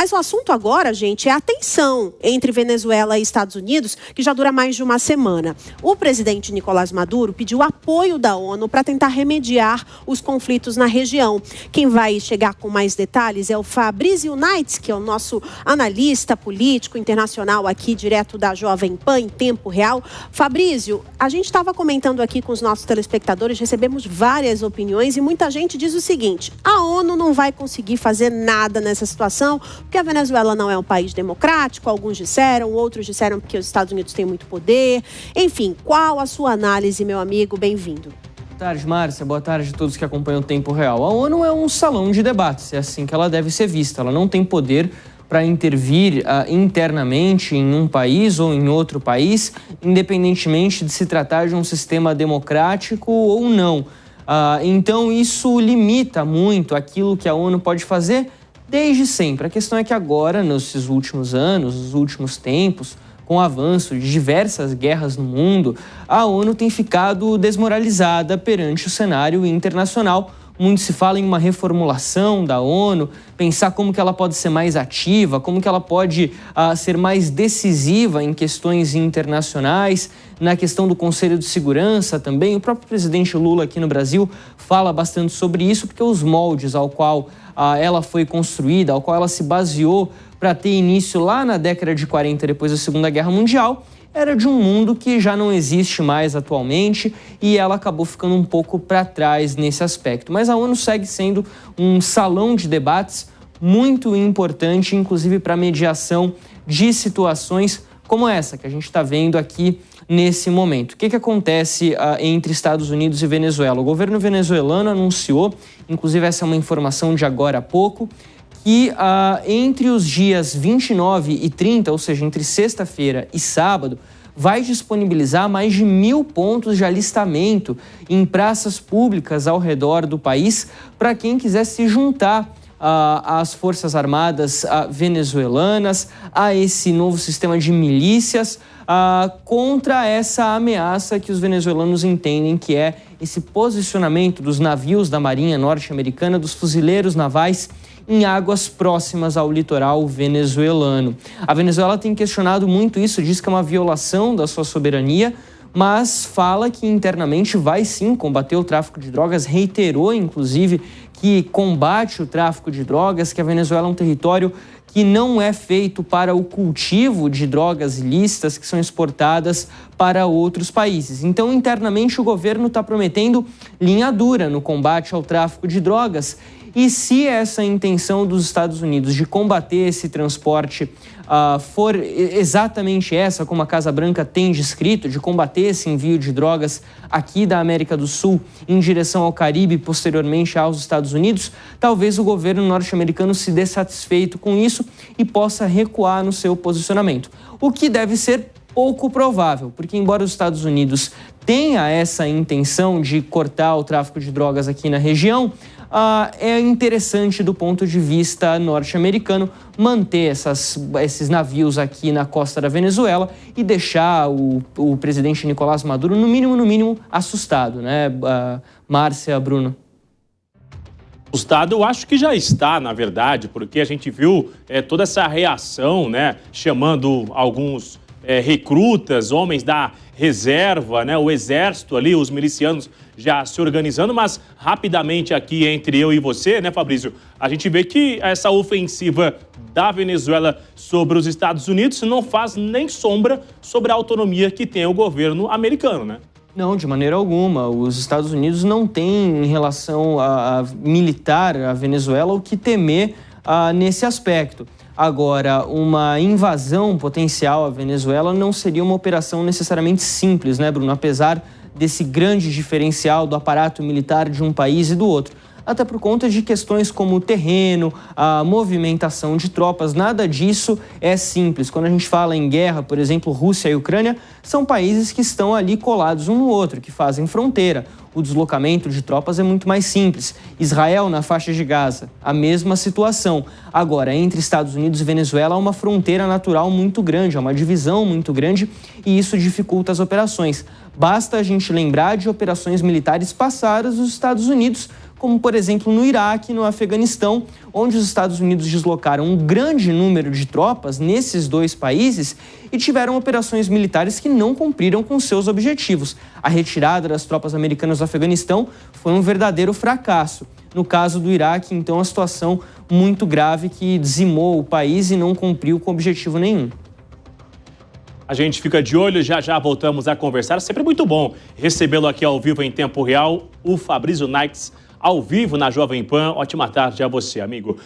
Mas o assunto agora, gente, é a tensão entre Venezuela e Estados Unidos, que já dura mais de uma semana. O presidente Nicolás Maduro pediu apoio da ONU para tentar remediar os conflitos na região. Quem vai chegar com mais detalhes é o Fabrício Naits, que é o nosso analista político internacional aqui, direto da Jovem Pan, em tempo real. Fabrício, a gente estava comentando aqui com os nossos telespectadores, recebemos várias opiniões e muita gente diz o seguinte: a ONU não vai conseguir fazer nada nessa situação, porque a Venezuela não é um país democrático, alguns disseram, outros disseram porque os Estados Unidos têm muito poder. Enfim, qual a sua análise, meu amigo? Bem-vindo. Boa tarde, Márcia. Boa tarde a todos que acompanham o Tempo Real. A ONU é um salão de debates, é assim que ela deve ser vista. Ela não tem poder para intervir internamente em um país ou em outro país, independentemente de se tratar de um sistema democrático ou não. Então, isso limita muito aquilo que a ONU pode fazer desde sempre. A questão é que agora, nesses últimos anos, nos últimos tempos, com o avanço de diversas guerras no mundo, a ONU tem ficado desmoralizada perante o cenário internacional. Muito se fala em uma reformulação da ONU, pensar como que ela pode ser mais ativa, como que ela pode ser mais decisiva em questões internacionais, na questão do Conselho de Segurança também. O próprio presidente Lula aqui no Brasil fala bastante sobre isso, porque os moldes ao qual ela foi construída, ao qual ela se baseou para ter início lá na década de 40, depois da Segunda Guerra Mundial, era de um mundo que já não existe mais atualmente e ela acabou ficando um pouco para trás nesse aspecto. Mas a ONU segue sendo um salão de debates muito importante, inclusive para mediação de situações como essa que a gente está vendo aqui nesse momento. O que acontece entre Estados Unidos e Venezuela? O governo venezuelano anunciou, inclusive essa é uma informação de agora há pouco, que entre os dias 29 e 30, ou seja, entre sexta-feira e sábado, vai disponibilizar mais de 1.000 pontos de alistamento em praças públicas ao redor do país para quem quiser se juntar às Forças Armadas venezuelanas, a esse novo sistema de milícias, contra essa ameaça que os venezuelanos entendem que é esse posicionamento dos navios da Marinha norte-americana, dos fuzileiros navais, em águas próximas ao litoral venezuelano. A Venezuela tem questionado muito isso, diz que é uma violação da sua soberania, mas fala que internamente vai sim combater o tráfico de drogas, reiterou inclusive que combate o tráfico de drogas, que a Venezuela é um território que não é feito para o cultivo de drogas ilícitas que são exportadas para outros países. Então, internamente, o governo está prometendo linha dura no combate ao tráfico de drogas. E se essa intenção dos Estados Unidos de combater esse transporte for exatamente essa, como a Casa Branca tem descrito, de combater esse envio de drogas aqui da América do Sul em direção ao Caribe e posteriormente aos Estados Unidos, talvez o governo norte-americano se dê satisfeito com isso e possa recuar no seu posicionamento. O que deve ser pouco provável, porque embora os Estados Unidos tenha essa intenção de cortar o tráfico de drogas aqui na região, é interessante do ponto de vista norte-americano manter esses navios aqui na costa da Venezuela e deixar o presidente Nicolás Maduro, no mínimo, assustado, né, Márcia, Bruno? Assustado, eu acho que já está, na verdade, porque a gente viu toda essa reação, né, chamando alguns recrutas, homens da reserva, né, o exército ali, os milicianos já se organizando, mas rapidamente aqui entre eu e você, né, Fabrício, a gente vê que essa ofensiva da Venezuela sobre os Estados Unidos não faz nem sombra sobre a autonomia que tem o governo americano, né? Não, de maneira alguma. Os Estados Unidos não têm, em relação a militar, a Venezuela, o que temer nesse aspecto. Agora, uma invasão potencial à Venezuela não seria uma operação necessariamente simples, né, Bruno? Apesar desse grande diferencial do aparato militar de um país e do outro. Até por conta de questões como o terreno, a movimentação de tropas, nada disso é simples. Quando a gente fala em guerra, por exemplo, Rússia e Ucrânia, são países que estão ali colados um no outro, que fazem fronteira. O deslocamento de tropas é muito mais simples. Israel, na faixa de Gaza, a mesma situação. Agora, entre Estados Unidos e Venezuela, há uma fronteira natural muito grande, há uma divisão muito grande e isso dificulta as operações. Basta a gente lembrar de operações militares passadas dos Estados Unidos como, por exemplo, no Iraque e no Afeganistão, onde os Estados Unidos deslocaram um grande número de tropas nesses dois países e tiveram operações militares que não cumpriram com seus objetivos. A retirada das tropas americanas do Afeganistão foi um verdadeiro fracasso. No caso do Iraque, então, a situação muito grave que dizimou o país e não cumpriu com objetivo nenhum. A gente fica de olho, já voltamos a conversar. Sempre muito bom recebê-lo aqui ao vivo em tempo real, o Fabrício Naix, ao vivo na Jovem Pan. Ótima tarde a você, amigo.